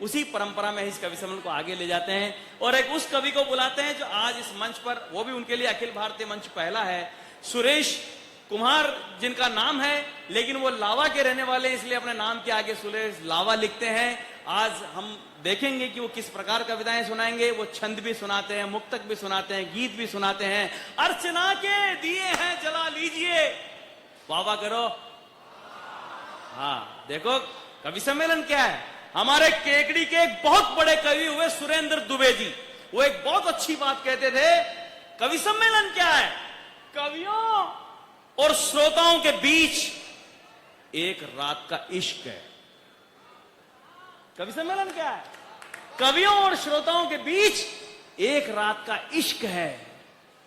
उसी परंपरा में इस कवि सम्मेलन को आगे ले जाते हैं और एक उस कवि को बुलाते हैं जो आज इस मंच पर, वो भी उनके लिए अखिल भारतीय मंच पहला है, सुरेश कुमार जिनका नाम है, लेकिन वो लावा के रहने वाले हैं, इसलिए अपने नाम के आगे सुरेश लावा लिखते हैं। आज हम देखेंगे कि वो किस प्रकार कविताएं सुनाएंगे। वो छंद भी सुनाते हैं, मुक्तक भी सुनाते हैं, गीत भी सुनाते हैं। अर्चना के दिए हैं जला लीजिए, वाह वाह करो। हाँ देखो कवि सम्मेलन क्या है। हमारे केकड़ी के एक बहुत बड़े कवि हुए सुरेंद्र दुबे जी, वो एक बहुत अच्छी बात कहते थे, कवि सम्मेलन क्या है, कवियों और श्रोताओं के बीच एक रात का इश्क है। कवि सम्मेलन क्या है, कवियों और श्रोताओं के बीच एक रात का इश्क है,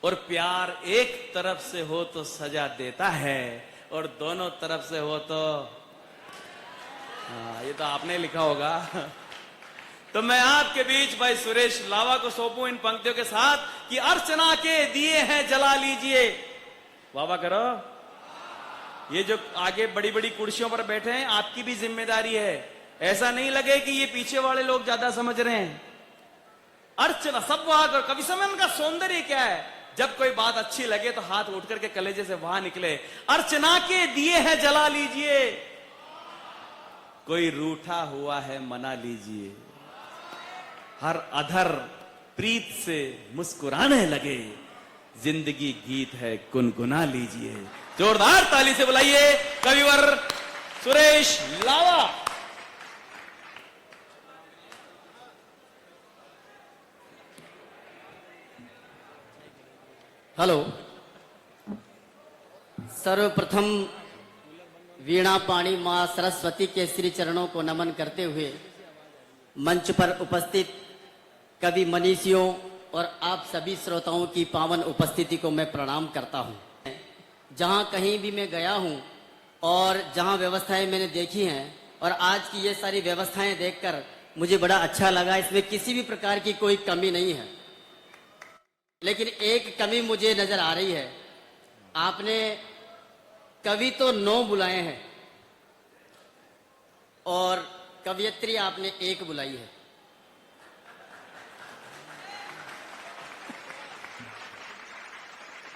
और प्यार एक तरफ से हो तो सजा देता है और दोनों तरफ से हो तो, हाँ ये तो आपने लिखा होगा। तो मैं आपके बीच भाई सुरेश लावा को सौंपूं इन पंक्तियों के साथ कि अर्चना के दिए हैं जला लीजिए, वाह करो। ये जो आगे बड़ी बड़ी कुर्सियों पर बैठे हैं, आपकी भी जिम्मेदारी है, ऐसा नहीं लगे कि ये पीछे वाले लोग ज्यादा समझ रहे हैं। अर्चना सब वहां करो। कवि सम्मेलन का सौंदर्य क्या है, जब कोई बात अच्छी लगे तो हाथ उठ करके कलेजे से वहां निकले। अर्चना के दिए हैं जला लीजिए, कोई रूठा हुआ है मना लीजिए, हर अधर प्रीत से मुस्कुराने लगे, जिंदगी गीत है गुनगुना लीजिए। जोरदार ताली से बुलाइए कविवर सुरेश लावा। हेलो, सर्वप्रथम वीणा पाणी मां सरस्वती के श्री चरणों को नमन करते हुए मंच पर उपस्थित कवि मनीषियों और आप सभी श्रोताओं की पावन उपस्थिति को मैं प्रणाम करता हूं। जहां कहीं भी मैं गया हूं और जहां व्यवस्थाएं मैंने देखी हैं और आज की ये सारी व्यवस्थाएं देखकर मुझे बड़ा अच्छा लगा। इसमें किसी भी प्रकार की कोई कमी नहीं है, लेकिन एक कमी मुझे नजर आ रही है। आपने कवि तो 9 बुलाए हैं और कवियत्री आपने 1 बुलाई है।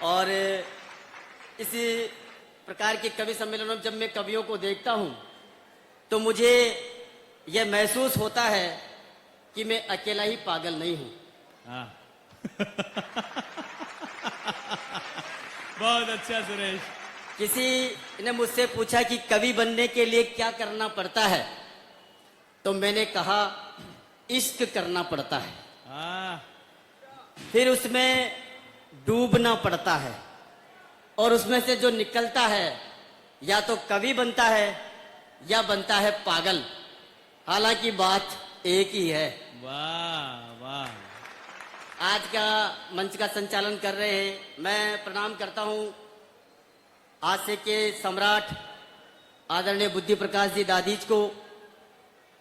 और इसी प्रकार के कवि सम्मेलनों में जब मैं कवियों को देखता हूं तो मुझे यह महसूस होता है कि मैं अकेला ही पागल नहीं हूं। बहुत अच्छा सुरेश। किसी ने मुझसे पूछा कि कवि बनने के लिए क्या करना पड़ता है, तो मैंने कहा इश्क करना पड़ता है, फिर उसमें डूबना पड़ता है और उसमें से जो निकलता है या तो कवि बनता है या बनता है पागल। हालांकि बात एक ही है। वाह वाह। आज का मंच का संचालन कर रहे हैं, मैं प्रणाम करता हूं हास्य के सम्राट आदरणीय बुद्धि प्रकाश जी दादीज को,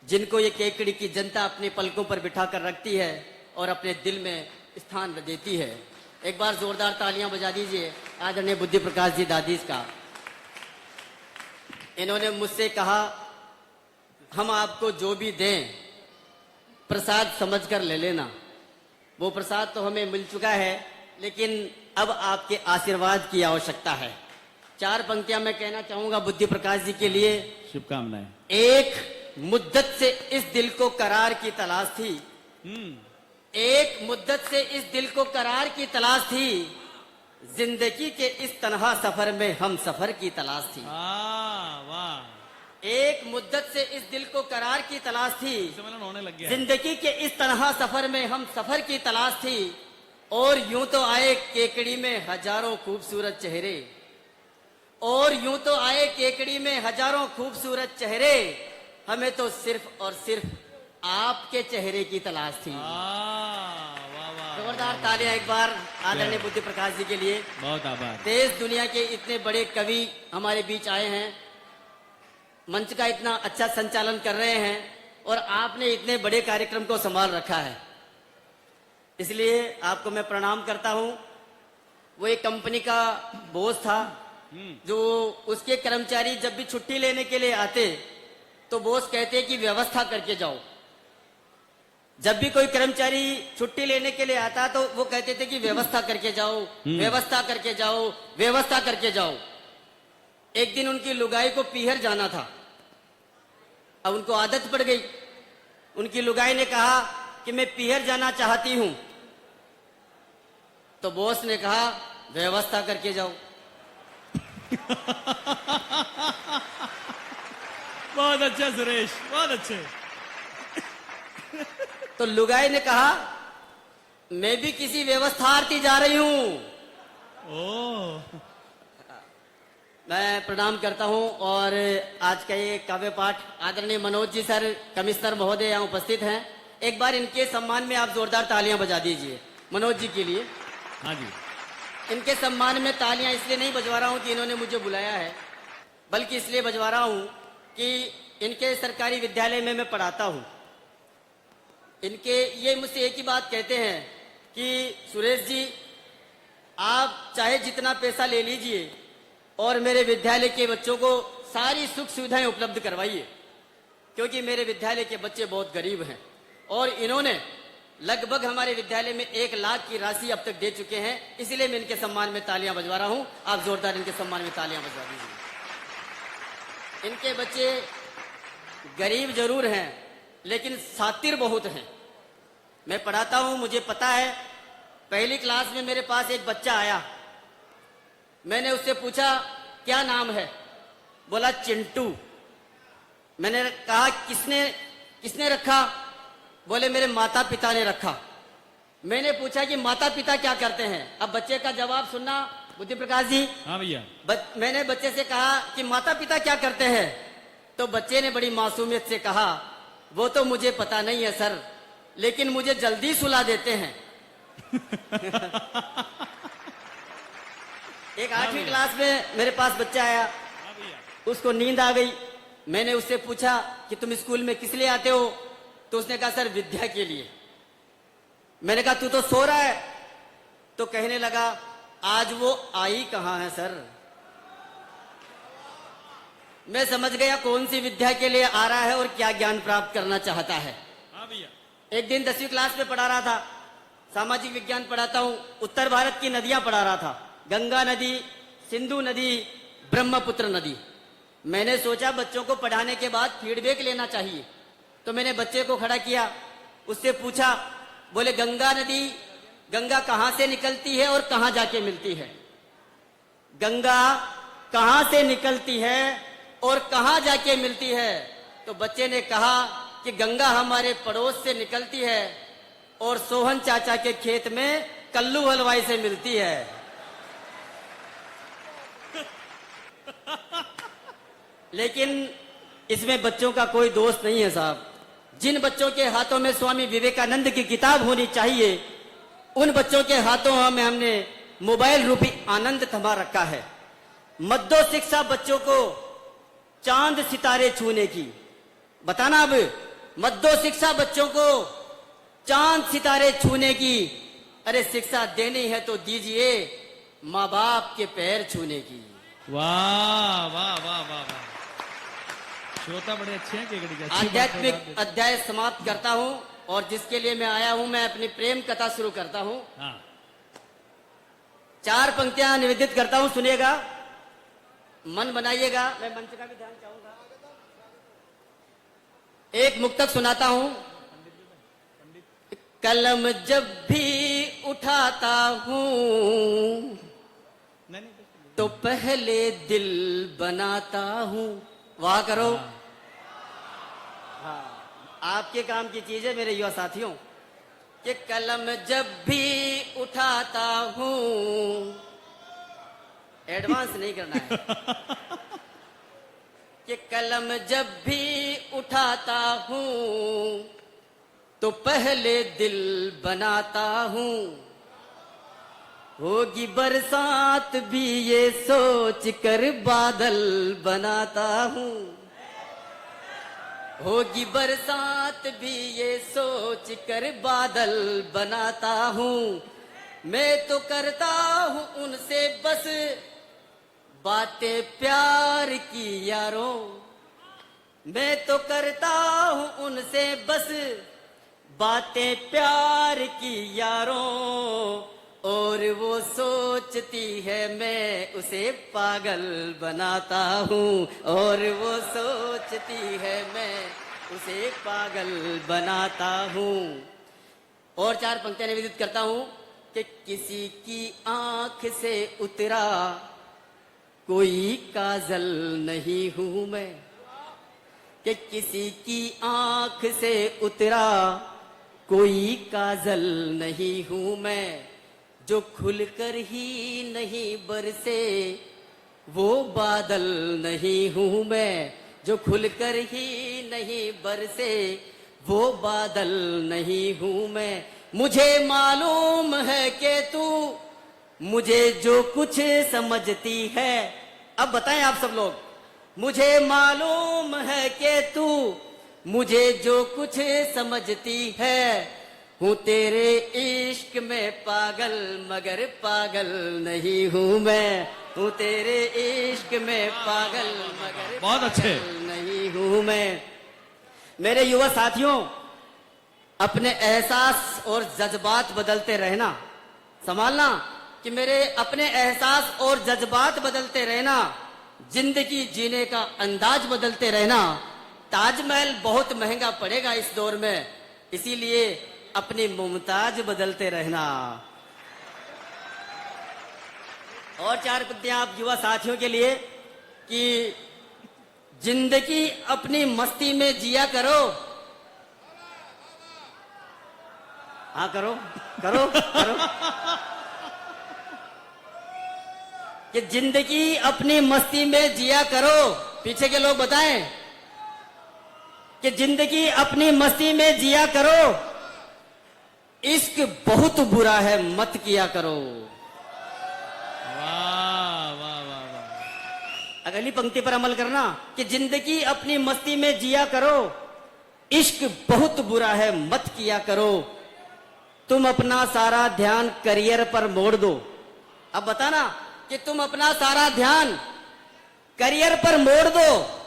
जिनको ये केकड़ी की जनता अपने पलकों पर बिठा कर रखती है और अपने दिल में स्थान देती है। एक बार जोरदार तालियां बजा दीजिए आदरणीय बुद्धि प्रकाश जी दादीज का। इन्होंने मुझसे कहा हम आपको जो भी दें प्रसाद समझकर ले लेना। वो प्रसाद तो हमें मिल चुका है, लेकिन अब आपके आशीर्वाद की आवश्यकता है। 4 पंक्तियां मैं कहना चाहूंगा बुद्धि प्रकाश जी के लिए। शुभकामनाएं। एक मुद्दत से इस दिल को करार की तलाश थी, एक मुद्दत से इस दिल को करार की तलाश थी, जिंदगी के इस तन्हा सफर में हम सफर की तलाश थी। वाह। एक मुद्दत से इस दिल को करार की तलाश थी, होने लग गया। जिंदगी के इस तन्हा सफर में हम सफर की तलाश थी, और यूं तो आए केकड़ी में हजारों खूबसूरत चेहरे, और यूं तो आए केकड़ी में हजारों खूबसूरत चेहरे, हमें तो सिर्फ और सिर्फ आपके चेहरे की तलाश थी। जोरदार तालियां एक बार आदरणीय बुद्धि प्रकाश जी के लिए। बहुत आभार। देश दुनिया के इतने बड़े कवि हमारे बीच आए हैं, मंच का इतना अच्छा संचालन कर रहे हैं, और आपने इतने बड़े कार्यक्रम को संभाल रखा है, इसलिए आपको मैं प्रणाम करता हूं। वो एक कंपनी का बॉस था, जो उसके कर्मचारी जब भी छुट्टी लेने के लिए आते तो बॉस कहते कि व्यवस्था करके जाओ, जब भी कोई कर्मचारी छुट्टी लेने के लिए आता तो वो कहते थे कि व्यवस्था करके जाओ, व्यवस्था करके जाओ, व्यवस्था करके जाओ। एक दिन उनकी लुगाई को पीहर जाना था। अब उनको आदत पड़ गई। उनकी लुगाई ने कहा कि मैं पीहर जाना चाहती हूं। तो बॉस ने कहा व्यवस्था करके जाओ। बहुत अच्छा सुरेश, बहुत अच्छे। तो लुगाई ने कहा मैं भी किसी व्यवस्थार्थी जा रही हूं। ओ, मैं प्रणाम करता हूं और आज का ये काव्य पाठ आदरणीय मनोज जी सर कमिश्नर महोदय यहाँ उपस्थित हैं। एक बार इनके सम्मान में आप जोरदार तालियां बजा दीजिए मनोज जी के लिए। हाँ जी। इनके सम्मान में तालियां इसलिए नहीं बजवा रहा हूं कि इन्होंने मुझे बुलाया है, बल्कि इसलिए बजवा रहा हूं कि इनके सरकारी विद्यालय में मैं पढ़ाता हूं। इनके ये मुझसे एक ही बात कहते हैं कि सुरेश जी आप चाहे जितना पैसा ले लीजिए और मेरे विद्यालय के बच्चों को सारी सुख सुविधाएं उपलब्ध करवाइए, क्योंकि मेरे विद्यालय के बच्चे बहुत गरीब हैं। और इन्होंने लगभग हमारे विद्यालय में 1 लाख की राशि अब तक दे चुके हैं। इसलिए मैं इनके सम्मान में तालियां बजवा रहा हूं। आप जोरदार इनके सम्मान में तालियां बजवा दीजिए। इनके बच्चे गरीब जरूर हैं लेकिन शातिर बहुत हैं। मैं पढ़ाता हूं, मुझे पता है। पहली क्लास में मेरे पास एक बच्चा आया। मैंने उससे पूछा क्या नाम है? बोला चिंटू। मैंने कहा किसने रखा? बोले मेरे माता पिता ने रखा। मैंने पूछा कि माता पिता क्या करते हैं? अब बच्चे का जवाब सुनना बुद्धि प्रकाश जी। हाँ भैया। मैंने बच्चे से कहा कि माता पिता क्या करते हैं? तो बच्चे ने बड़ी मासूमियत से कहा वो तो मुझे पता नहीं है सर, लेकिन मुझे जल्दी सुला देते हैं। एक 8वीं क्लास में मेरे पास बच्चा आया, उसको नींद आ गई। मैंने उससे पूछा कि तुम स्कूल में किस लिए आते हो? तो उसने कहा सर विद्या के लिए। मैंने कहा तू तो सो रहा है। तो कहने लगा आज वो आई कहां है सर? मैं समझ गया कौन सी विद्या के लिए आ रहा है और क्या ज्ञान प्राप्त करना चाहता है। हाँ भैया। एक दिन 10वीं क्लास में पढ़ा रहा था, सामाजिक विज्ञान पढ़ाता हूं। उत्तर भारत की नदियां पढ़ा रहा था, गंगा नदी, सिंधु नदी, ब्रह्मपुत्र नदी। मैंने सोचा बच्चों को पढ़ाने के बाद फीडबैक लेना चाहिए, तो मैंने बच्चे को खड़ा किया, उससे पूछा, बोले गंगा नदी, गंगा कहां से निकलती है और कहां जाके मिलती है? गंगा कहां से निकलती है और कहां जाके मिलती है? तो बच्चे ने कहा कि गंगा हमारे पड़ोस से निकलती है और सोहन चाचा के खेत में कल्लू हलवाई से मिलती है। लेकिन इसमें बच्चों का कोई दोष नहीं है साहब। जिन बच्चों के हाथों में स्वामी विवेकानंद की किताब होनी चाहिए, उन बच्चों के हाथों में हमने मोबाइल रूपी आनंद थमा रखा है। मत दो शिक्षा बच्चों को चांद सितारे छूने की। बताना अब, मत दो शिक्षा बच्चों को चांद सितारे छूने की। अरे शिक्षा देनी है तो दीजिए माँ बाप के पैर छूने की। वाह वाह वाह वाह वाह, श्रोता बड़े अच्छे हैं केकड़ी के। आध्यात्मिक अध्याय समाप्त करता हूँ और जिसके लिए मैं आया हूँ, मैं अपनी प्रेम कथा शुरू करता हूँ। हाँ। 4 पंक्तियां निवेदित करता हूँ, सुनिएगा, मन बनाइएगा। मैं मंच का भी ध्यान चाहूंगा। एक मुक्तक सुनाता हूँ। कलम जब भी उठाता हूँ तो पहले दिल बनाता हूँ। वाह करो। हाँ, आपके काम की चीज है मेरे युवा साथियों, कि कलम जब भी उठाता हूँ, एडवांस नहीं करना है, कि कलम जब भी उठाता हूँ तो पहले दिल बनाता हूँ। होगी बरसात भी ये सोच कर बादल बनाता हूँ। होगी बरसात भी ये सोच कर बादल बनाता हूँ। मैं तो करता हूँ उनसे बस बातें प्यार की यारों। मैं तो करता हूँ उनसे बस बातें प्यार की यारों, और वो सोचती है मैं उसे पागल बनाता हूँ, और वो सोचती है मैं उसे पागल बनाता हूँ। और 4 पंक्तियां निवेदित करता हूँ कि किसी की आंख से उतरा कोई काजल नहीं हूं मैं, कि किसी की आंख से उतरा कोई काजल नहीं हूं मैं, जो खुलकर ही नहीं बरसे वो बादल नहीं हूं मैं, जो खुलकर ही नहीं बरसे वो बादल नहीं हूं मैं। मुझे मालूम है कि तू मुझे जो कुछ समझती है, अब बताएं आप सब लोग, मुझे मालूम है कि तू मुझे जो कुछ समझती है, हूँ तेरे इश्क में पागल मगर पागल नहीं हूँ मैं, हूँ तेरे इश्क में पागल मगर बहुत अच्छे। पागल नहीं हूँ मैं। मेरे युवा साथियों, अपने एहसास और जज्बात बदलते रहना, संभालना कि मेरे अपने एहसास और जज्बात बदलते रहना, जिंदगी जीने का अंदाज बदलते रहना। ताजमहल बहुत महंगा पड़ेगा इस दौर में, इसीलिए अपनी मुमताज बदलते रहना। और 4 पंक्तियां आप युवा साथियों के लिए कि जिंदगी अपनी मस्ती में जिया करो। हाँ करो करो करो। कि जिंदगी अपनी मस्ती में जिया करो। पीछे के लोग बताएं कि जिंदगी अपनी मस्ती में जिया करो, इश्क बहुत बुरा है मत किया करो। वाह वाह वाह वाह। अगली पंक्ति पर अमल करना कि जिंदगी अपनी मस्ती में जिया करो, इश्क बहुत बुरा है मत किया करो। तुम अपना सारा ध्यान करियर पर मोड़ दो। अब बताना कि तुम अपना सारा ध्यान करियर पर मोड़ दो।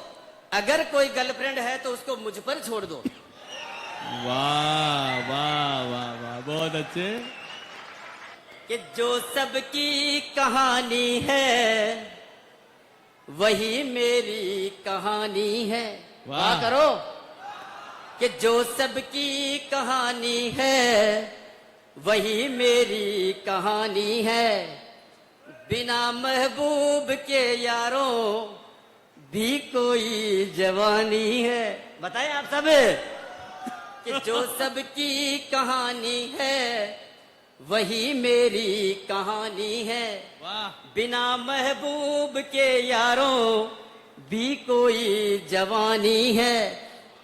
अगर कोई गर्लफ्रेंड है तो उसको मुझ पर छोड़ दो। वाह वाह वाह वाह, बहुत अच्छे। कि जो सबकी कहानी है वही मेरी कहानी है। वाह। वाह करो कि जो सबकी कहानी है वही मेरी कहानी है। बिना महबूब के यारों भी कोई जवानी है। बताएं आप सब कि जो सबकी कहानी है वही मेरी कहानी है। वाह। बिना महबूब के यारों भी कोई जवानी है।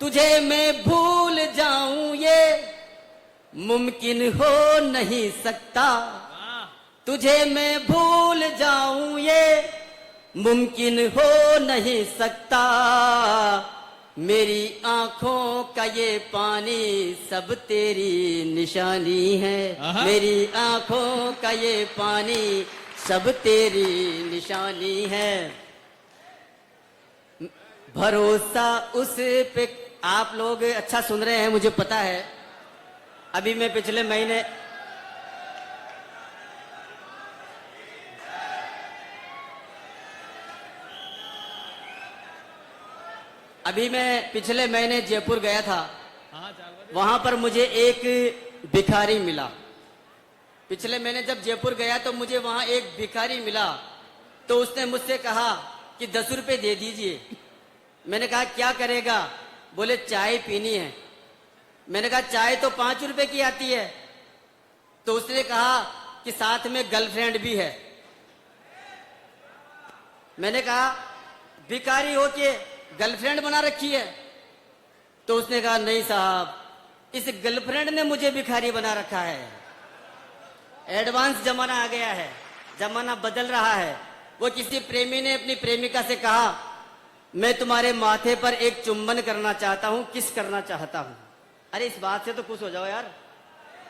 तुझे मैं भूल जाऊं ये मुमकिन हो नहीं सकता। वाह। तुझे मैं भूल जाऊं ये मुमकिन हो नहीं सकता। मेरी आंखों का ये पानी सब तेरी निशानी है। आहा। मेरी आंखों का ये पानी सब तेरी निशानी है। भरोसा उस पे आप लोग अच्छा सुन रहे हैं, मुझे पता है। अभी मैं पिछले महीने जयपुर गया था। हाँ, 4 बजे। वहां पर मुझे एक भिखारी मिला। पिछले महीने जब जयपुर गया तो मुझे वहां एक भिखारी मिला, तो उसने मुझसे कहा कि 10 रुपए दे दीजिए। मैंने कहा क्या करेगा? बोले चाय पीनी है। मैंने कहा चाय तो 5 रुपए की आती है। तो उसने कहा कि साथ में गर्लफ्रेंड भी है। मैंने कहा भिखारी हो के गर्लफ्रेंड बना रखी है? तो उसने कहा नहीं साहब, इस गर्लफ्रेंड ने मुझे भिखारी बना रखा है। एडवांस जमाना आ गया है, जमाना बदल रहा है। वो किसी प्रेमी ने अपनी प्रेमिका से कहा मैं तुम्हारे माथे पर एक चुम्बन करना चाहता हूं, किस करना चाहता हूं। अरे इस बात से तो खुश हो जाओ यार।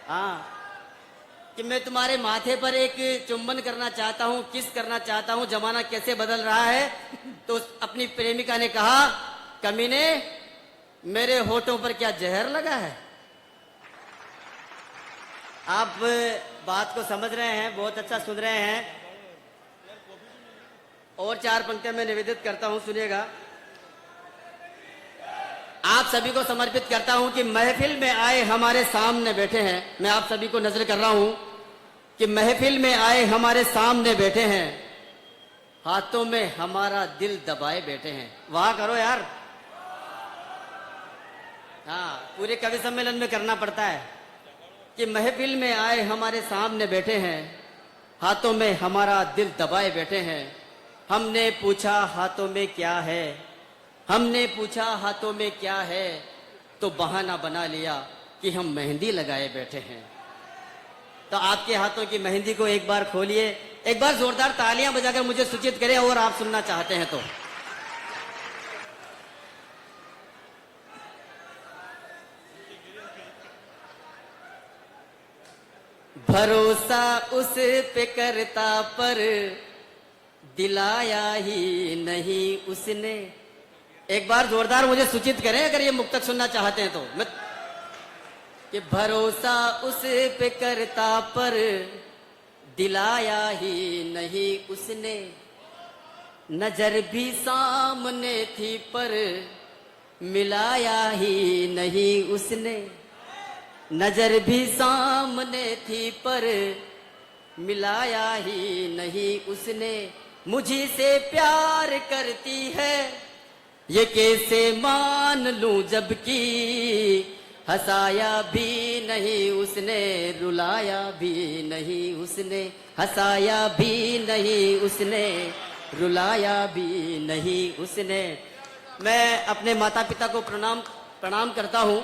हाँ, कि मैं तुम्हारे माथे पर एक चुम्बन करना चाहता हूं, किस करना चाहता हूं। जमाना कैसे बदल रहा है। तो अपनी प्रेमिका ने कहा कमीने मेरे होठों पर क्या जहर लगा है? आप बात को समझ रहे हैं, बहुत अच्छा सुन रहे हैं। और 4 पंक्तियां मैं निवेदित करता हूं, सुनिएगा। आप सभी को समर्पित करता हूं कि महफिल में आए हमारे सामने बैठे हैं। मैं आप सभी को नजर कर रहा हूं कि महफिल में आए हमारे सामने बैठे हैं, हाथों में हमारा दिल दबाए बैठे हैं। वाह करो यार। हाँ, पूरे कवि सम्मेलन में करना पड़ता है कि महफिल में आए हमारे सामने बैठे हैं, हाथों में हमारा दिल दबाए बैठे हैं। हमने पूछा हाथों में क्या है, हमने पूछा हाथों में क्या है, तो बहाना बना लिया कि हम मेहंदी लगाए बैठे हैं। तो आपके हाथों की मेहंदी को एक बार खोलिए, एक बार जोरदार तालियां बजाकर मुझे सूचित करें और आप सुनना चाहते हैं तो। भरोसा उस पे करता पर दिलाया ही नहीं उसने। एक बार जोरदार मुझे सूचित करें अगर ये मुक्तक सुनना चाहते हैं तो। मैं कि भरोसा उस पे करता पर दिलाया ही नहीं उसने, नजर भी सामने थी पर मिलाया ही नहीं उसने, नजर भी सामने थी पर मिलाया ही नहीं उसने। मुझी से प्यार करती है ये कैसे मान लूं, जबकि हंसाया भी नहीं उसने, रुलाया भी नहीं उसने, हंसाया भी नहीं उसने, रुलाया भी नहीं उसने। मैं अपने माता पिता को प्रणाम करता हूं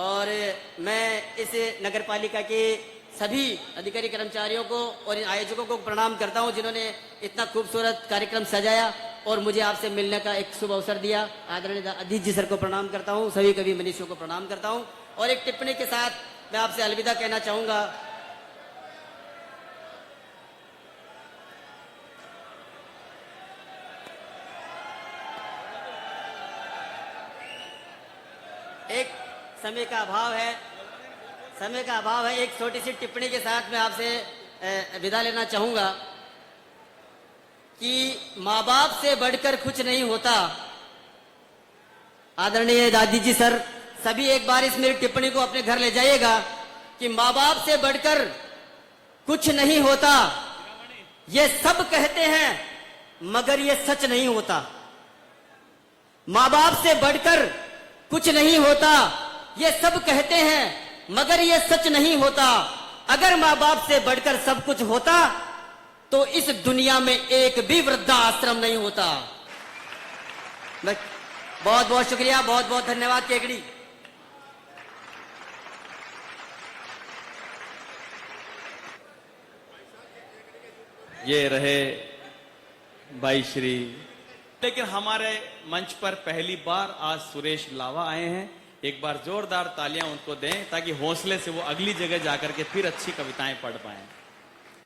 और मैं इस नगर पालिका के सभी अधिकारी कर्मचारियों को और इन आयोजकों को प्रणाम करता हूं जिन्होंने इतना खूबसूरत कार्यक्रम सजाया और मुझे आपसे मिलने का एक शुभ अवसर दिया। आदरणीय अधीश जी सर को प्रणाम करता हूं, सभी कवि मनीषियों को प्रणाम करता हूं और एक टिप्पणी के साथ मैं आपसे अलविदा कहना चाहूंगा। एक समय का अभाव है, समय का अभाव है। एक छोटी सी टिप्पणी के साथ मैं आपसे विदा लेना चाहूंगा कि माँ बाप से बढ़कर कुछ नहीं होता। आदरणीय दादी जी सर, सभी एक बार इस मेरी टिप्पणी को अपने घर ले जाइएगा कि माँ बाप से बढ़कर कुछ नहीं होता। ये सब कहते हैं मगर ये सच नहीं होता। माँ बाप से बढ़कर कुछ नहीं होता, ये सब कहते हैं मगर ये सच नहीं होता। अगर माँ बाप से बढ़कर सब कुछ होता तो इस दुनिया में एक भी वृद्धाश्रम नहीं होता। बहुत बहुत शुक्रिया, बहुत बहुत धन्यवाद केकड़ी। ये रहे भाई श्री। लेकिन हमारे मंच पर पहली बार आज सुरेश लावा आए हैं। एक बार जोरदार तालियां उनको दें ताकि हौसले से वो अगली जगह जाकर के फिर अच्छी कविताएं पढ़ पाएं।